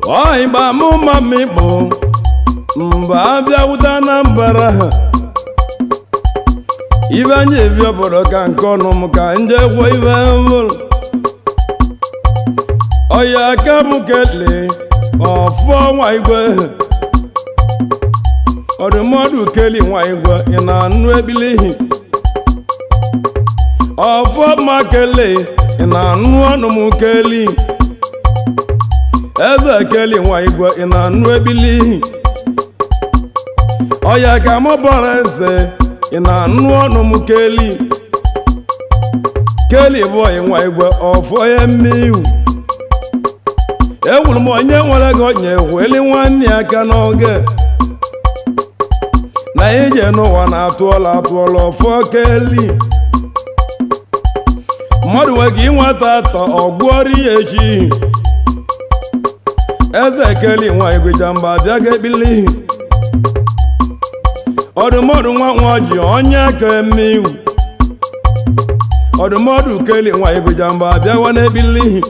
Oi ba muma mi bo mba bia udana mbara Ivanye vyo bodoka nkono muka nje kwa ivamul Oya kamukele Ofo waigwe Odumodu keli waigwe ina nuebilihi Ofo makele ina nuanu mukeli Eze keli waigwe ina nuebilihi Oya kamoborese ina nuanu mukeli Keli boy waigwe ofo yemiu Ewul mo nye nwere go nye weli nwanne aka n'oge Na ije n'ụwa na-atụọla ofọ keli Mmadụ wegi nwata atọ ọgwụọri echi Eze keli nwa igwe Ijamba bịa ga-ebili Ọdụmọdụ nwa ji onye aka emiwu Ọdụmọdụ keli nwa igwe Ijamba bịa wa na-ebili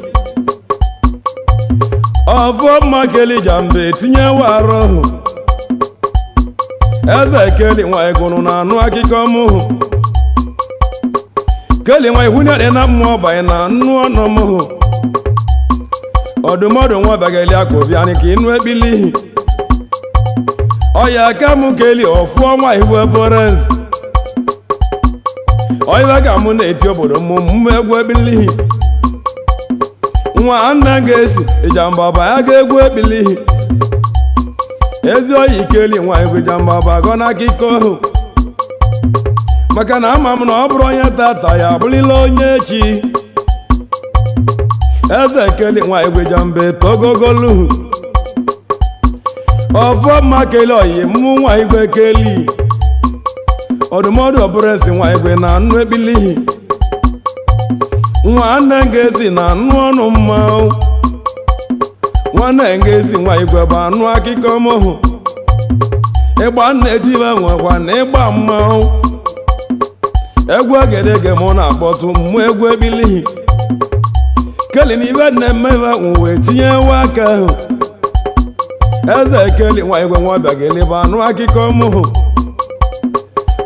Oforma keli Ijamba etinye waro Eze keli nwa igunu na anụ akịkọ mụ Keli nwa ihunya dị na mmụọ banye na anụ ọnụ mụ Ọdụmọdụ nwa bageli akụbịanị ka inu ebili Oya aka mụ keli ọfụọ nwa ihu eborens Oya ka mụ na-eti obodo mụ egwu ebili Nwa anna ga-esi Ijamba baya ga-egwu ebili Ezi oyi keli nwa igwe Ijamba bago na akịkọ Maka na ama m na ọ bụrụ onye tata ya abụrịla onye echi Eze keli nwa igwe Ijamba etogogolu Oforma keli oyi mụ nwa igwe keli Ọdụmọdụ ọbụrụnsi nwa igwe na anụ ebili Nwanne ngezi na anụ ọnụ mmanwụ Nwanne ngezi nwa igwe bụ anụ akịkọ mụ Ịgba nne-etibe nwekwa na ịgba mmanwụ Egwu egedege mụ na-akpọtụ mmụ egwu ebili Keli na ibe na-emebe nwe tinye nwa aka ahụ Eze keli nwa igwe nwa bịageli bụ anụ akịkọ mụ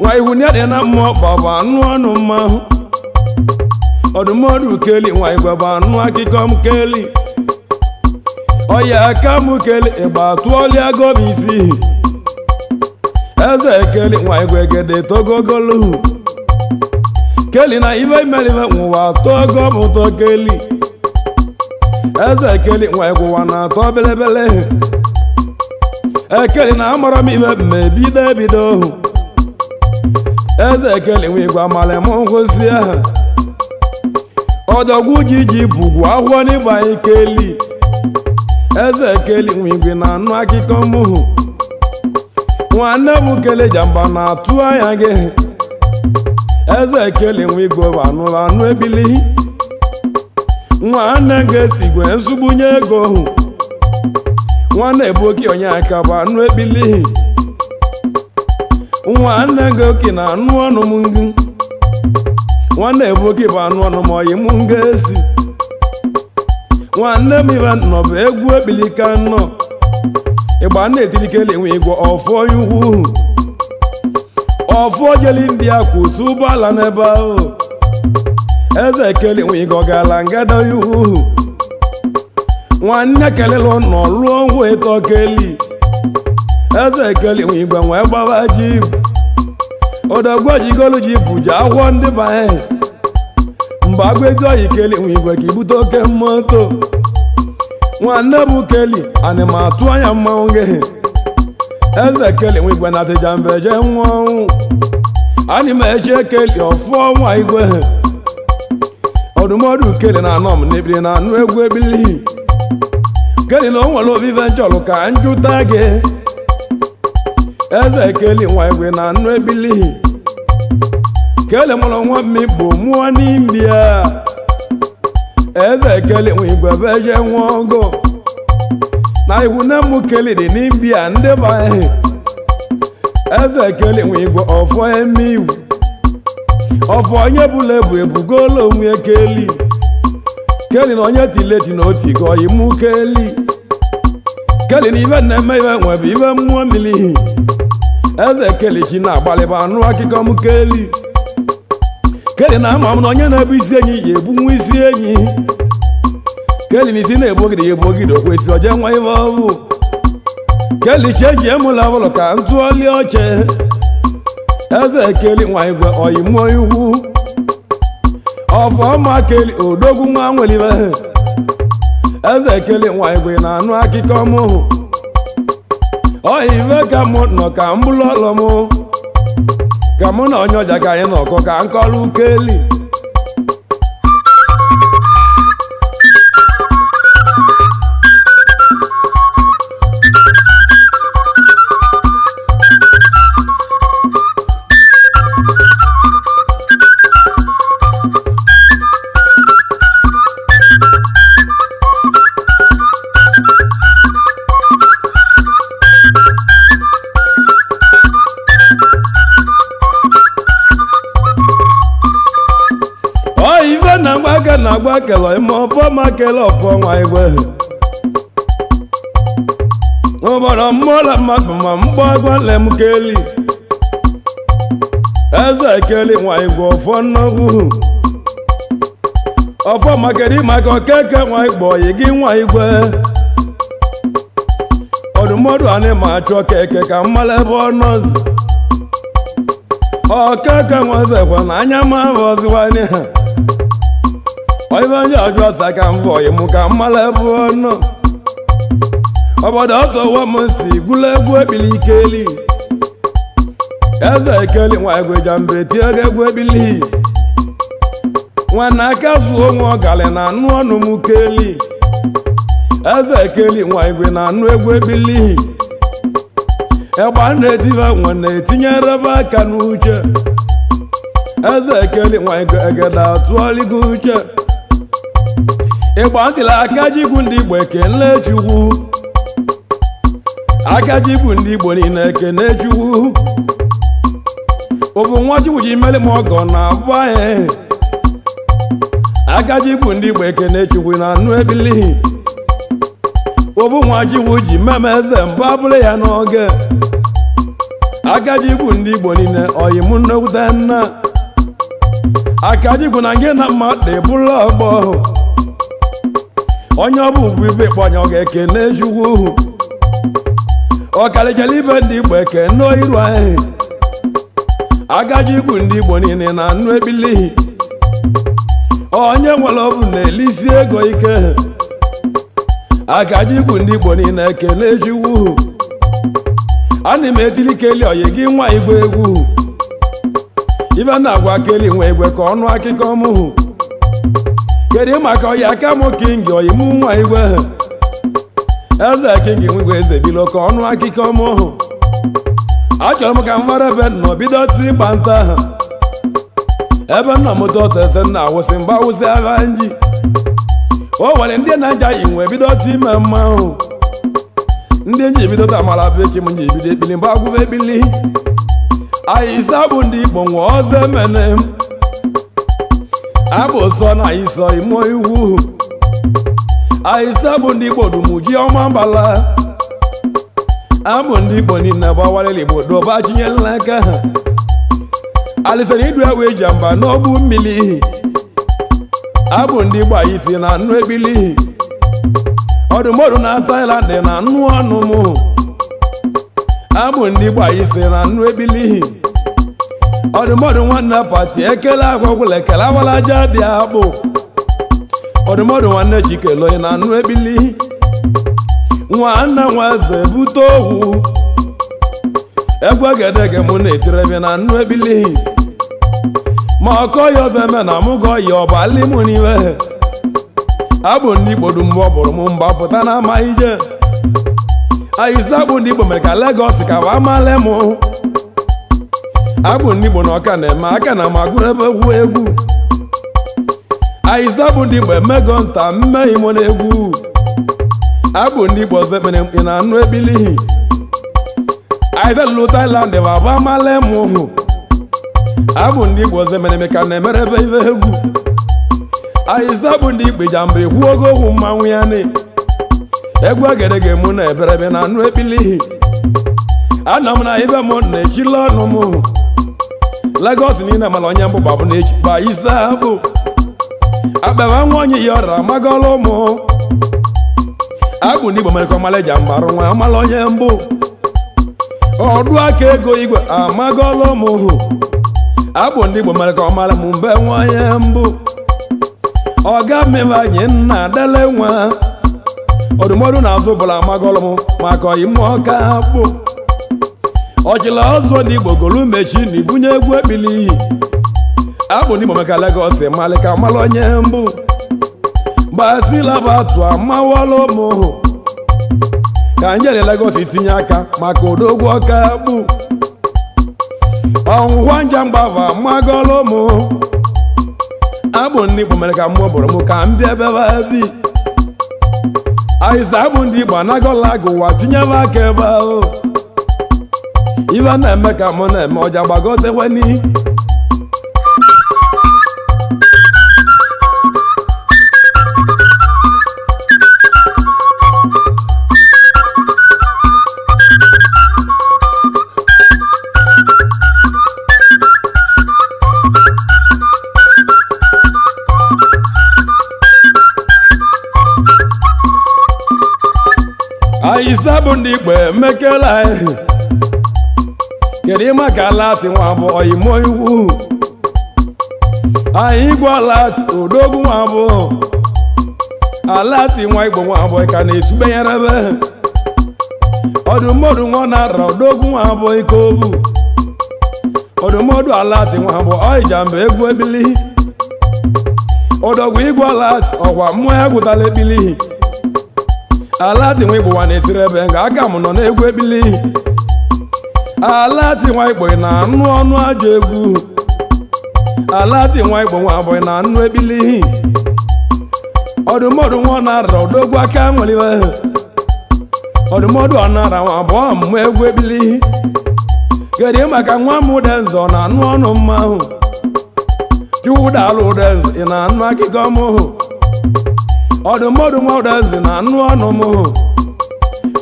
Nwa ihu nye dị na mmụọ bụ anụ ọnụ mmanwụ Ọdụmọdụ keli nwa igwe bụ anụ akịkọ m keli Oya aka mụ keli ịgba tụọlịa gobi isi Eze keli nwa igwe gede togogolu Keli na ibe imelive nwụwa togo m ụtọ keli Eze keli nwa igwe ụwa na-atọ belebele Ekeli na amara m ibe mmebido ebido Eze keli nwa igwe amala m ngosi aha Ọdọgwu ji bugwu ahụọ n'ịgba ikeli Eze keli nwa igwe na anụ akịkọ mụ Nwanne m keli Ijamba na-atụ anya gị Eze keli nwa igwe bụ anụ ebili Nwanne ga-esi igwe nsụgbunye ego Nwanne eboki onye aka bụ anụ ebili Nwanne ga-oki na anụ ọnụ m ngụ Nwanne eboki bụ anụ ọnụ m oyi m ga-esi Nwanne m ibe nọ bụ egwu ebili ka nọ Ịgba na-etili keli nwa igwe ọfọ ihu Ọfọ jeli ndị a kwụsị ụgbọala n'ebe ahụ Eze keli nwa igwe ọgala ngada ihu Nwanne kelilụ nọ lụọ ngwa ịtọ keli Eze keli nwa igwe nwee gbaba ji Ọdọgwu jigolu ji bụja akwọ ndị banye Mgbe agwezi oyi keli nwa igwe ka ibute oke mmoto Nwanne bụ keli ana m atụ anya mmanwụ gị Eze keli nwa igwe na Ijamba eje nwanwụ Anyị ma eche keli ọfụọ nwa igwe Ọdụmọdụ keli na anọ m n'ebili na anụ egwu ebili Keli na o nwere obive nchọlụ ka njụta gị Eze keli nwa igwe na anụ ebili Keli mụrụ nwa mmigbo mụọ n'imbia Eze keli nwa igwe bụ eje nwa ọgọ Na ihu na mụ keli dị n'imbia ndị banye Eze keli nwa igwe ọfọ emiwu Ọfọ onye bụla ebu ebugolo onwe keli Keli na onye tileti na otigo imu keli keli na ibe na-eme ibe nwebe ibe mmụọ mmiri eze kelichi na-agbalịba anụ akụkọ m keli na ama m na onye na-ebu isi enyi ya ebunwu isi enyi keli na isi na-ebogide ya ebogide okwesị oje nwa ibe ọbụ kelichi eji emụla bụlụ ka ntụọli oche eze keli nwa igwe oyimụọ iwu Oforma keli odogwu nwa nwelibe eze keli nwa igwe na anụ akụkọ m oyibe ka mụ nọ ka m bụrụ ọlụ m ka mụ na onye ọja ka anyị nọkọ ka nkọlụ keli na-agba kele ime Oforma kele Oforma igwe obodo mmụọla mmadụ ma mgbagbanle m keli eze keli nwa igwe ọfọnnọgwu Oforma keli maka okeke nwa igwe oyi gị nwa igwe ọdụmọdụ anyị ma achọ keke ka mmala ebe ọnọzi okeke nwa ezekwe na anya ma ọziwanye ha oyibe ndị ọjọọ ọsa ka mbụ oyimu ka mmala ebe ọnọ obodo ọtọwa m si gwula egwu ebili keli eze keli nwa igwe jambe tie egwu ebili nwana aka zuo onwe ọgali na anụ ọnụ m keli eze keli nwa igwe na anụ egwu ebili egba na-etive nwe na-etinyerebe aka n'uche eze keli nwa igwe egede atụọligo uche ịgba ntịla aka ji bụ ndị Igbo ekele Chukwu aka ji bụ ndị Igbo niile ekene Chukwu obu nwa Chukwu ji meli m ọgọ na abụ anyị aka ji bụ ndị Igbo ekene Chukwu na anụ ebili obu nwa Chukwu ji meme eze mbụ abụrụ ya n'oge aka ji bụ ndị Igbo niile oyi mụ nnekwute nna aka ji bụ na ngị na mmadụ ebụla ọgbọ onye ọ bụ ugwu ibe ịkpọnye ọ ga-ekene Chukwu ọkalikele ibe ndị Igbo ekene oyiru anyị agaji igwu ndị Igbo niile na anụ ebili onye nwere ọbụ na-elisi ego ike agaji igwu ndị Igbo niile ekene Chukwu ana m etili keli oyi gị nwa igwe egwu ibe na-agwa keli nwa igwe ka ọnụ akụkọ mụ kedu maka oyi aka m kingi oyi mụ nwa igwe eze kingi nwa igwe eze bilo ka ọnụ akụkọ mụ achọrọ m ka m mara ebe nọ bido ti gbanta ebe nọ m tọtese na awụsị mgbe awụsị agha nji o nwere ndị na-aja inwe bido ti ime mmanwụ ndị nji bido ta mara bụ echi m nji bido ekpili mgbe agwụba ekpili anyị isa bụ ndị Igbo nwe ọzọ emene m abụ sọ na isọ imo iwu anyị isa bụ ndị Igbo dumuji ọma mbala abụ ndị Igbo niile gbawara Igbo doba chinyela aka ha alisana idu ewe Ijamba n'ogbu mmiri abụ ndị Igbo anyị si na anụ ebili ọdụmọdụ na Thailand na anụ ọnụ mụ abụ ndị Igbo anyị si na anụ ebili ọdụmọdụ nwanne pati ekele akwụkwụla ekele awalaja dị abụ ọdụmọdụ nwanne chikeloyi na anụ ebili nwanne nwa eze bute ohu egwe gedege mụ na-etirebe na anụ ebili ma ọkọ ya ọzọ eme na mụ gọ ya ọbali mụ n'iwe abụ ndị Igbo dum mgbe ọ bụrụ m mgba pụta na ama ije ayịsa abụ ndị Igbo mere ka Lagos ka wa amale mụ abụ ndị Igbo na ọka na-eme aka na magụrụ ebe egwu egwu ayịsa abụ ndị Igbo emego nta mmehie mụ na egwu abụ ndị Igbo ọzọ ekpere mkpi na anụ ebili ayịsa lụrụ Thailand baba amale mụ abụ ndị Igbo ọzọ emere ka na-emere ebe ibe egwu ayịsa bụ ndị Igbo Ijamba egwu ogo ogwu mmanwụ ya ne egwu agedege mụ na eberebe na anụ ekpili ana m na ibe m na-echili ọnụ m Lagos niile mara onye mbụ babụ na-echi ba ise abụ akpaba nwa onye ya ọrịa amagọla ụmụ agbụ n'Igbo mere ka ọmala eji amarụ nwa amala onye mbụ ọdụ aka ego igwe amagọla ụmụ agbụ ndị Igbo mere ka ọmala m mbe nwa onye mbụ ọga mmebe anyị nna adele nwa ọdụmọdụ na-azụ bụla amagọla m maka ime ọka agbụ ọchịla ọzọ ndị Igbo golu mechi na ibunye egwu ekpili agbụ ndị Igbo maka Lagos mali ka amala onye mbụ gbasila batu amawala ụmụ ka njele Lagos tinye aka maka odogwu ọka agbụ ọnwụwa njamgbava amagọla ụmụ agbụ ndị Igbo mere ka mmụọ bụrụ m ka m bịa bịaba bi aiza agbụ ndị Igbo anagọla agụwa tinyebe aka ebe ahụ ibe na-eme ka mụ na-eme ọja gbagotekweni aiza bụ ndị Igbo emekela kedu ịma ka alati nwa bụ oyimo iwu anyị igwe alati odogwu nwa bụ alati nwa Igbo nwa bụ ka na-esubenyerebe ọdụmọdụ nwa na-ara odogwu nwa bụ ike obu ọdụmọdụ alati nwa bụ Ijamba Egwu ebili odogwu igwe alati ọkwa mmụọ ya gwụtala ekpili alati nwa Igbo nwa na-esiri ebe nga aka m nọ n'egwu ekpili alati nwa Igbo na anụ ọnụ aja egwu alati nwa Igbo nwa abụghị na anụ ekpili ọdụmọdụ nwa na-ara odogwu aka nwere ọdụmọdụ ọ na-ara nwa abụọ ọmụmụ egwu ekpili kedu maka nwa m udenze na anụ ọnụ mmanwụ chiwụdalụ udenze ị na anụ akụkọ m ọdụmọdụ nwa udenze na anụ ọnụ m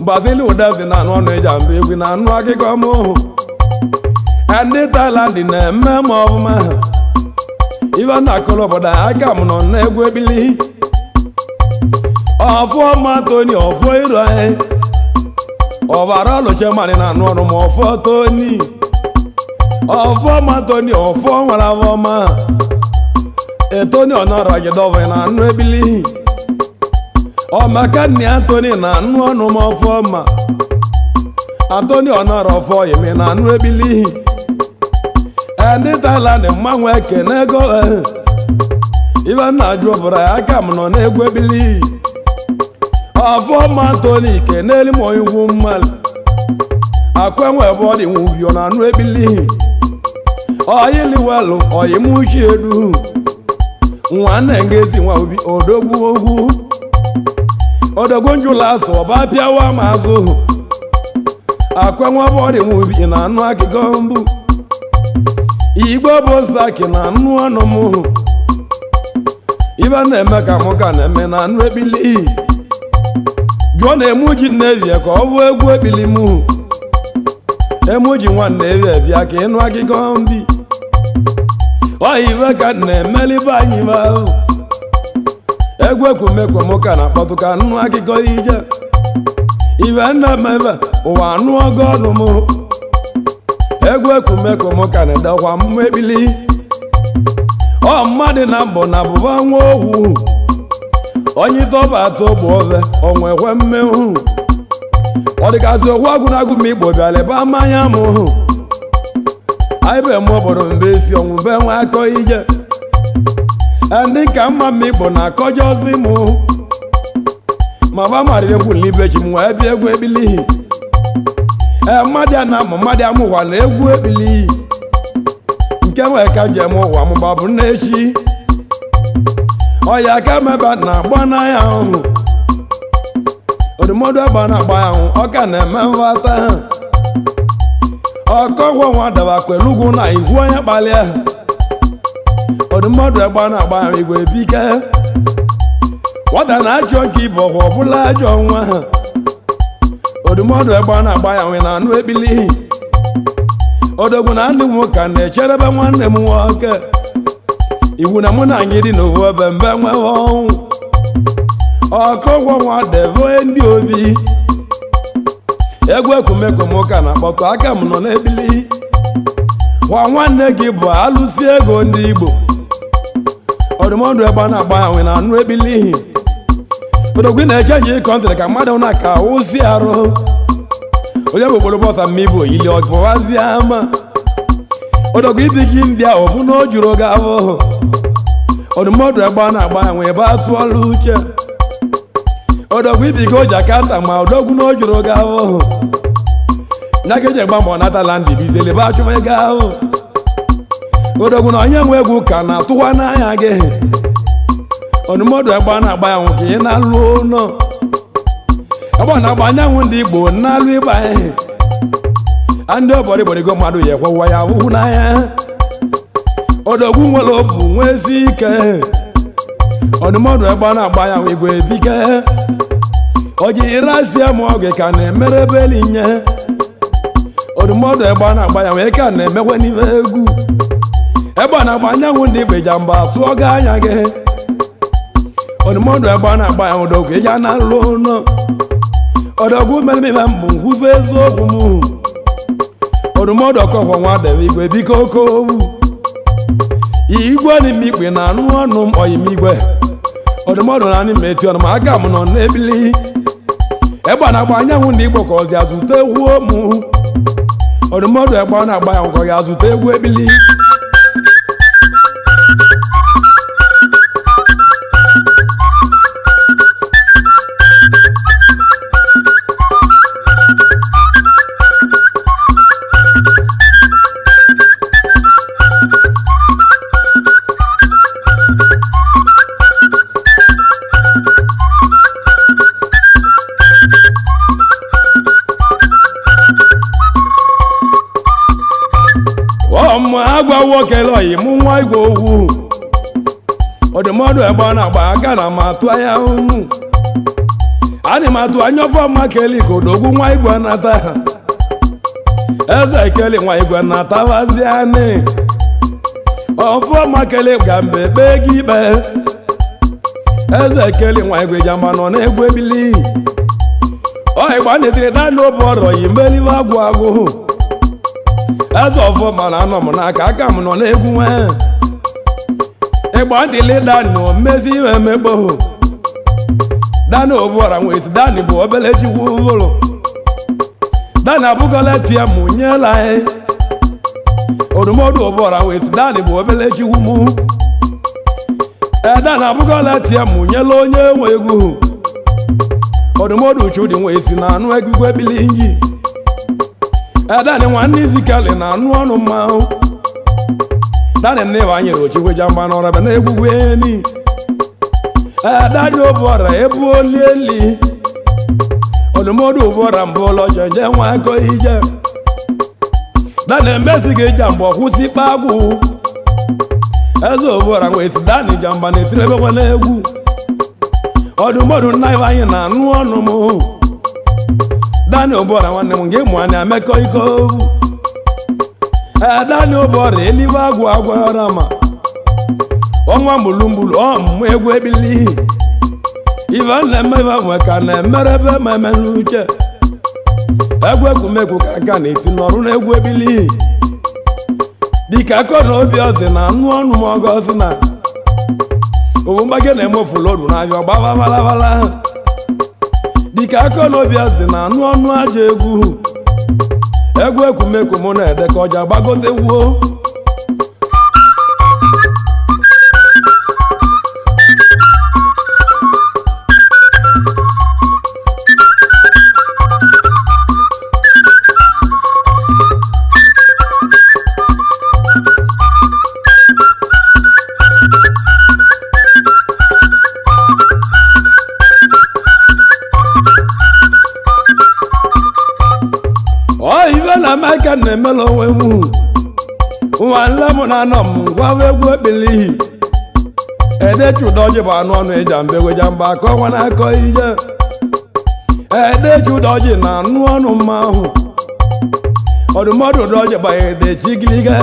gbazili udenze na anụ ọnụ Ijamba Egwu na anụ akụkọ m ndị Thailand na-eme m ọfụma ibe na-akọrọ obodo aka m nọ n'egwu ekpili Oforma Tony ọfọ iro anyị ọbara ọlụchemani na anụ ọnụ ma ọfọ Tony Oforma Tony ọfọ nwere afọma etoni ọnọrọ agidọvị na anụ ekpili ọmaka nni Anthony na anụ ọnụ ma Oforma Anthony ọnọrọ ọfọ yimi na anụ ekpili ndị Thailand mmanwụ ekene ego ibe nna jụ ọbụra ya aka m nọ n'egwu ekpili Oforma Anthony keneli m oyigwu mmadụ akwenwe ebe ọ dị nwubio na anụ ekpili oyiliwelu oyimuchi edu nwanne ngezi nwa obi odogwu ogwu odogwu njụla asụ ọba pịawa m azụ akwenwe ebe ọ dị nwubi na anụ akụkọ mbụ Igbo bụ nsaki na anụ ọnụ m ibe na-eme ka mụ ka na-eme na anụ ekpili jụọ na emuji nnezie ka ọ bụ egwu ekpili m emuji nwanne eze bịa ka ịnụ akụkọ mbi oyibe ka na-emelibe anyị ba egwu ekwumekwe m ka na-akpọtụ ka nụ akụkọ ije ibe na-emebe ụwa anụ ọgọ ọnụ m egwu ekwumekwe m ka na-edekwa mmụ ekpili ọ mmadụ na mbụ na bụba nwa ohu onye tọba atọ bụ ofe onwekwe mmehụ ọ dịgasị okwu agwụnagwụ ma Igbo bịara ebe mmanya m anyị be m obodo mbe esi ọnwụbe nwa akọ ije ndị ka mma m Igbo na-akọjọzi m ma ba mara egwu n'ibechi m wee bịa egwu ekpili mmadụ a na-amụ mmadụ amụwa na egwu ekpili nke nwere ka njem ụwa m gbabụ n'echi ọya ka meba na-agba n'anya ahụ odụmọdụ agba na-agba ya ahụ ọ ka na-eme nghọta ọkọgwọ nwa daba kwelugwu na igwu onye kpalịa odụmọdụ agba na-agba ya igwe bike nwata na-achọ nke ibe ọhụ ọbụla ajọ nwa ha odụmọdụ egbe a na-agba ya nwe na anụ ebili odogwu na ndị nwoke na-echerebe nwanne m nwoke iwu na mụ na anyị dị n'owu ebe mbe nwewe ọnwụ ọkọgwọ nwa devoe ndị obi egwu ekumekomoka na-akpọtụ aka m nọ n'ebili nwa nwanne gị bụ alụsị ego ndị Igbo ọdụmọdụ egbe a na-agba ya nwe na anụ ebili odogwu na-echenji kọntrị ka mmadụ na ka ụsi arụ onye bụ okporo bọsa mmiri oyili ọgụwazi ama odogwu ibi gị ndị ahụ bụ na o juru oge ahụ ọdụmọdụ egbe a na-agba ya nwe ebe atụọla uche odogwu ibi gị oji aka nta ma odogwu na o juru oge ahụ nya ka eji egba mbọ natala ndị bizeli ebe achụma ego ahụ odogwu na onye nwe egwu ka na-atụwa n'anya gị ọdụmọdụ egbe a na-agba ya nwoke ị na-alụ ụlọ egbe na-agba anyanwụ ndị Igbo na-alụ ịgba ihe ndị ọbọrịbọrịgo mmadụ ya ekwewa ya ahụhụ n'anya odogwu nwere obu nwezi ike ọdụmọdụ egbe a na-agba ya nwe igwe ebike oji irasia ma oge ka na-emere belinye ọdụmọdụ egbe a na-agba ya nwe ka na-emekwe n'ife egwu egbe na-agba anyanwụ ndị Igbo Ijamba tụọ gị anya gị ọdụmọdụ egbe a na-agba ya odogwu ị ga na-alụ ụlọ odogwu mere ife mbụ nkwufe eziokwu m ọdụmọdụ ọkọkwọ nwa debe igwe biko okowu igwe n'ime ikpe na anụ ọnụ m oyimigwe ọdụmọdụ na n'ime eti ọnụ ma aka m nọ n'ebili egbe na-agba anyanwụ ndị Igbo ka ọ dị azụta egwu mụ ọdụmọdụ egbe a na-agba ya nkọ ya azụta egwu ebili agwa nwoke lọyi mụ nwa igwe ogwu ọdụmọdụ egbe a na-agba aka na ma atụ anya unu adị m atụ anya Oforma keli ka odogwu nwa igwe nata eze keli nwa igwe natabazi anị Oforma keli ga mbe kpee gị ikpe eze keli nwa igwe Ijamba nọ n'egwu ebili ọ igba netiri dani obu ọrọ yi mbelive agwụ agwụ eze Oforma na anọ m n'aka aka m nọ n'egwu nwe ịgba ntịli dani omezi ihe emegbo dani obuọra nwesi dani bụ obele chikwu ụlọ dani abụgola tie mụ nyela ọdụmọdụ obuọra nwesi dani bụ obele chikwu mụ dani abụgola tie mụ nyela onye nwe egwu ọdụmọdụ chudi nwesi na anụ egwugwe ebili nji dani nwanne izikali na anụ ọnụ mmanwụ dani nne banyere ochikwe Ijamba n'ọrọbe na egwugwe eni dani obuọra ebu olieli ọdụmọdụ obuọra mbụ ụlọ chenje nwa akọ ije dani emesighị Ijamba ọkwụsị ikpe agwụ eze obuọra nwesi dani Ijamba na-etirebekwa n'egwu ọdụmọdụ nna ibe anyị na anụ ọnụ m dani obuọra nwanne m gị mụ anya emekọ iko dani obuọra elive agwụ agwara ma ọnwa mbulumbulu ọmụmụ egwu ebili ive na-eme ive nwe ka na-emerebe meme n'uche egwu ekwumekwu ka aka na-eti n'ọrụ n'egwu ebili dịka akọ na obi ọzi na anụ ọnụ m ọgọzi na ogbumgbake na-eme ofulodu n'ahịa ọgbava balabala dịka akọ na obi ọzi na anụ ọnụ aja egwu ekwumekwu mụ na-ede ka ọja gbagote wuo Amaka na-emela onwe m nwanne m na anọ m gwawa egwu ekpili edechudoji bụ anụ ọnụ Ijamba Egwu Ijamba akọ nwa na-akọ ije edechudoji na anụ ọnụ mma ahụ ọdụmọdụ doji banyere chigiliga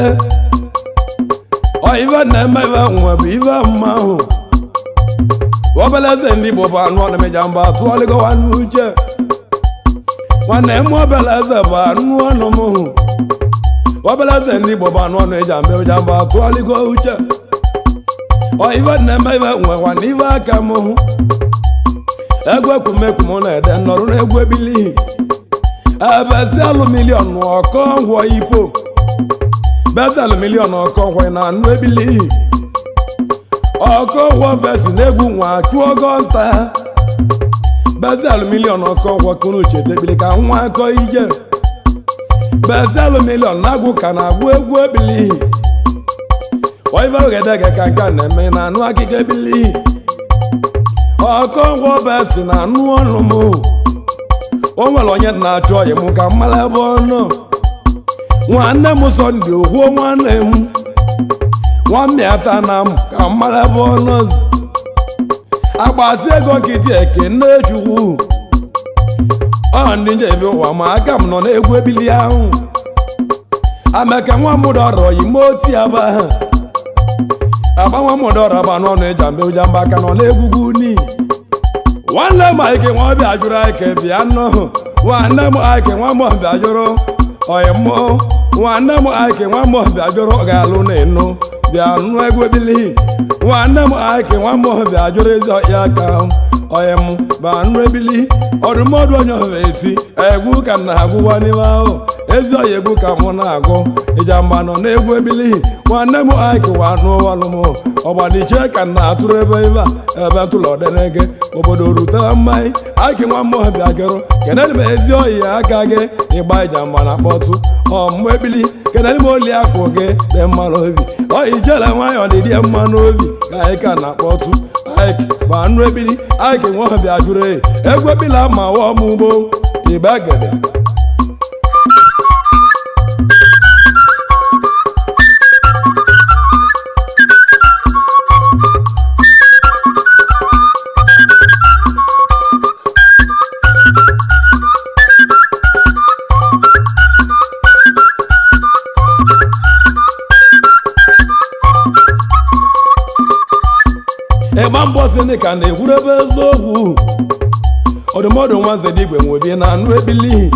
ife na-eme ife nwe bụ ife mma ahụ obeleze ndị Igbo bụ anụ ọnụ Ijamba atụọlịgowa n'uche nwanne m obeleze bụ anụ ọnụ m hụ obeleze ndị Igbo bụ anụ ọnụ Ijamba Egwu Ijamba atụọlịgo uche ife na-eme ife nwe nwanne ife aka m hụ egwu ekwumekwum na-ede nọrụ n'egwu ebilihi ebesialụ milion ọkọ ngwọ ipo beselụ milion ọkọ ngwọ na anụ ebilihi ọkọ ngwọ besi n'egwu nwa chụọ ọgọ nta beselụ milion ọkọ ngwọ kụrụ uche tebili ka nwa akọ ije beselụ milion na-agwụ ka na-agwụ egwu ebilihi oive ogedege ka nka na-eme na anụ akịka ebilihi ọkọ ngwọ besi na anụ ọnụ m o nwere onye na-achọ ọyị m ka mmara ebe ọnụ nwanne m Sọnde okwuo nwanne m nwamịata na m ka mmara ebe ọnụ agbasi ego nkịtị ekene Chukwu ndị njebi ụwa ma aka m nọ n'egwu ebili ahụ ameka nwa mụdọrọ ime oti aba nwa mụdọrọ aba n'ọnụ Ijamba Egwu Ijamba aka nọ n'egwugwu ni nwanne m Ike nwa ọbịa jụrụ Ike bịa nọ nwanne m Ike nwa m ọbịa jụrụ ọyịmụ nwanne m Ike nwa m ọbịa jụrụ ga-alụ na-eno bịa nụ egwu ebilihi nwanne m Ike nwa m ọbịa jụrụ ezi ọhịa aka ọyịmụ ba nụ ebili ọdụmọdụ onye ọbịa esi egwu ka na-agwụwa n'ime ahụ ezi ọhịa egwu ka mụ na-agụ Ijamba nọ n'egwu ebilihi nwanne m Ike wa anụ ọlụm ọgbaniche ka na-atụrụ ebe ibe ebe ntụlọdenege obodo rutere mmanya Ike nwa mmụọ bịa gịrụ kenedị m ezi ọhịa aka gị ịgba Ijamba na kpọtụ ọmụ ebili kenedị m oli akụ gị dị mma n'obi ijele nwayọ dị die mma n'obi ka anyị ka na-akpọtụ Ike bụ anụ ebili Ike nwa bịa jụrụ egwu ebili ma wa ọmụgbo Igbegede ịgba mbọsị ndị ka na-ekwuru ebe eziokwu ọdụmọdụ nwanze dị igwe nwebi na anụ ebili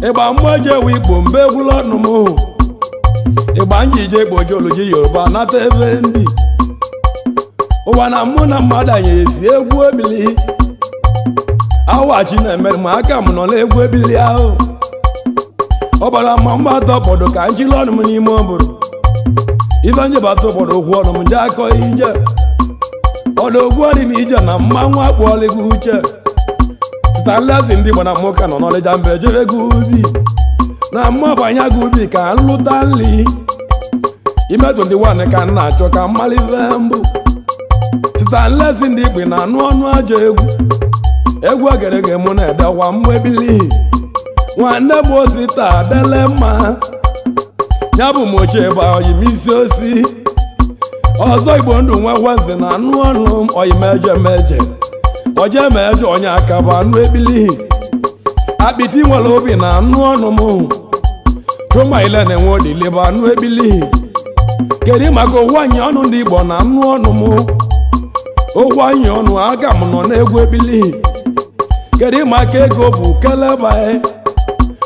ịgba mmụọ je ewe Igbo mbe egwula ọnụ m ịgba nji ije Igbo oluji Yoruba nata ebe ndị ụwa na mụ na mmadụ anyị esi egwu ebili awachi na-emere m aka m nọ n'egwu ebili ahụ ọ bara mma mgbata obodo ka njili ọnụ m n'ime obodo ife njebata obodo okwu ọnụ m je akọ ije ọdụogwu ọdị na ije na mmanwụ akpọọlịgwu uche sitanlesi ndị Igbo na mụka nọ n'Ijamba ejere gị ubi na mmụọ banye gị ubi ka nlụta nri imetụ ndị nwanne ka m na-achọ ka mmalive mbụ sitanlesi ndị Igbo na anụ ọnụ ajọ egwu ogerege mụ na-edewa mmụ ebili nwanne bụ osi taa dele mma ya bụ m ochie ebe oyi m isi osi ọzọ Igbo ndụ nwa nwanze na anụ ọnụ oyimeje meje oje meje onye aka bụ anụ ebili akpịtị nwere obi na anụ ọnụ m chụma ile na-enwe odili bụ anụ ebili kedu maka okwu anyị ọnụ ndị Igbo na anụ ọnụ m okwu anyị ọnụ aka m nọ n'egwu ebili kedu maka ego bụ keleba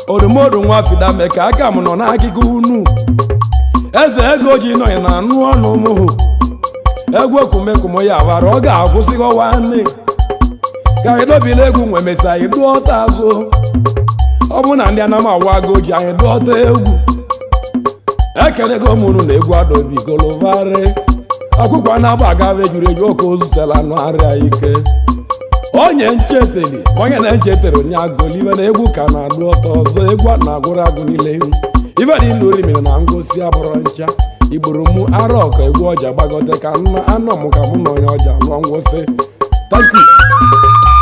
odumodu nwa fidame ka aka m nọ n'akụkụ unu eze ego ji nọ na anụ ọnụ m egwu ekwumekwum ya bara ọ ga-akwụsịghọwa nne ka anyị dobila egwu nwe mesi anyị dụọta azụ ọ bụ na ndị anamawa agụ ji anyị dụọta egwu ekelego m unu na egwu adobi golovarị ọkụkọ na-agba agava ejuru eju oke ozutela anụ arịa ike onye ncheteli onye na-echetere onye agụlive na egwu ka na-adụ ọtọ ọzọ egwu a na-agụrụ agụ niile ibe dị ndụ orimiri na ngosi abụrụ ncha igburu mụ ara ọka egwu ọja gbagote ka anọ m ka mụ na onye ọja lụọ ngwụsị. Thank you.